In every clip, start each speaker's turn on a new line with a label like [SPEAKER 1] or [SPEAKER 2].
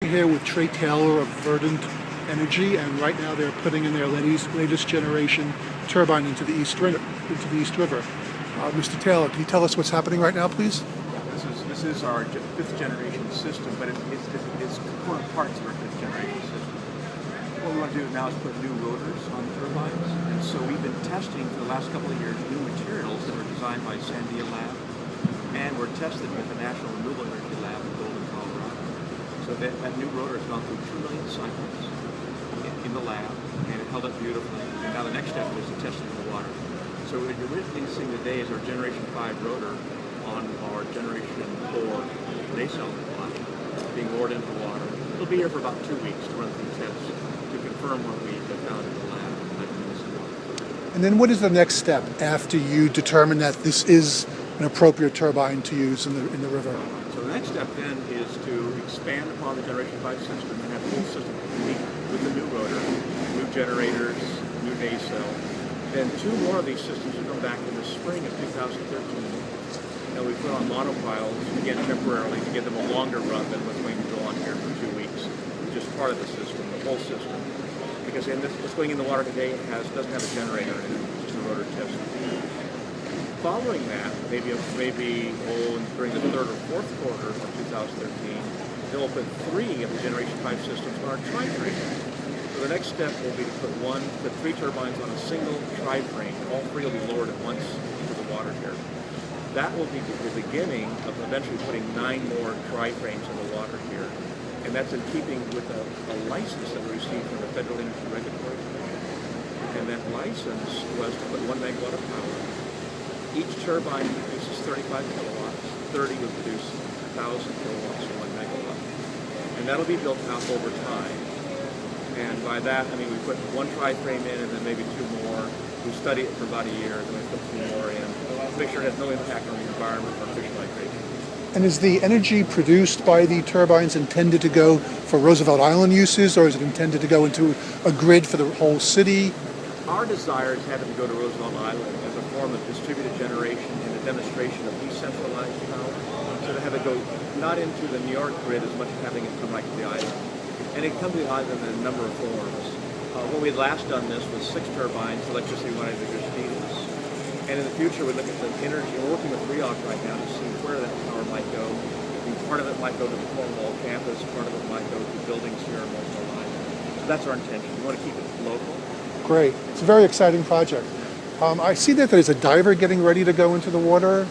[SPEAKER 1] Here with Trey of Verdant Energy, and right now they're putting in their latest generation turbine into the East River. Mr. Taylor, can you tell us what's happening right now, please?
[SPEAKER 2] This is our fifth generation system, but it's component parts of our fifth generation system. What we want to do now is put new rotors on the turbines, and so we've been testing for the last couple of years new materials that were designed by Sandia Lab, and were tested with the National Renewable Energy Lab in Golden, Colorado. So that new rotor has gone through 2 million cycles in the lab, and it held up beautifully. And now the next step is to test it in the water. So what you're witnessing today is our Generation 5 rotor on our Generation 4 nacelle line being lowered into the water. It'll be here for about 2 weeks to run through tests to confirm what we have found in the lab.
[SPEAKER 1] And then what is the next step after you determine that this is an appropriate turbine to use in the river?
[SPEAKER 2] So the next step then is to expand upon the Generation 5 system and have the whole system complete with the new rotor, new generators, new nacelle. Then 2 more of these systems will come back in the spring of 2013. And we put on monopiles, again temporarily, to give them a longer run than what's going to go on here for 2 weeks, which is part of the system, the whole system. Because what's going in the water today doesn't have a generator in it, it's just a rotor test. Following that, maybe during the 3rd or 4th quarter of 2013, then we'll put 3 of the Generation 5 systems on our tri-frame. So the next step will be to put 3 turbines on a single tri-frame. All 3 will be lowered at once into the water here. That will be the beginning of eventually putting 9 more tri-frames in the water here. And that's in keeping with a license that we received from the Federal Energy Regulatory Commission. And that license was to put 1 megawatt of power. Each turbine produces 35 kilowatts. 30 would produce 1,000 kilowatts or 1 megawatt. And that'll be built out over time. And by that, I mean we put 1 tri-frame in and then maybe 2 more. We study it for about a year, then we put 2 more in to make sure it has no impact on the environment or fish migration.
[SPEAKER 1] And is the energy produced by the turbines intended to go for Roosevelt Island uses, or is it intended to go into a grid for the whole city?
[SPEAKER 2] Our desire is to have it go to Roosevelt Island as a form of distributed generation and a demonstration of decentralized power. So to have it go not into the New York grid as much as having it come right to the island. And it comes to the island in a number of forms. When we had last done this with 6 turbines, electricity went into Christina's. And in the future, we look at the energy. We're working with REOC right now to see where that power might go. And part of it might go to the Cornwall campus, part of it might go to buildings here in North Carolina. So that's our intention. We want to keep it local.
[SPEAKER 1] Great. It's a very exciting project. I see that there's a diver getting ready to go into the water.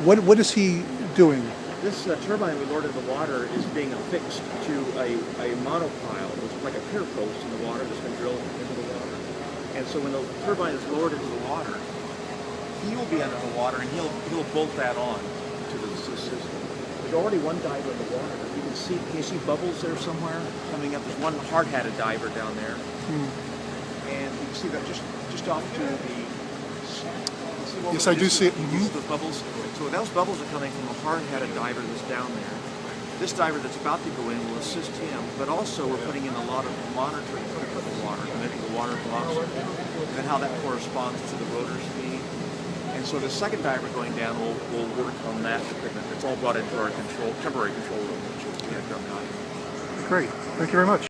[SPEAKER 1] What is he doing?
[SPEAKER 2] This turbine we lowered in the water is being affixed to a monopile, which is like a pier post in the water that's been drilled into the water. And so when the turbine is lowered into the water, he will be under the water and he'll bolt that on to the system. There's already 1 diver in the water. Can you see bubbles there somewhere coming up? There's 1 hard-hatted diver down there. And you can see that just off to the...
[SPEAKER 1] Yes, I do see it.
[SPEAKER 2] You see those bubbles? So those bubbles are coming from a hard-hatted diver that's down there. This diver that's about to go in will assist him, but also we're putting in a lot of monitoring to put the water, measuring the water velocity, and then how that corresponds to the rotor speed. And so the second diver going down will work on that equipment. It's all brought into our temporary control room, which we have here on the island.
[SPEAKER 1] Great. Thank you very much.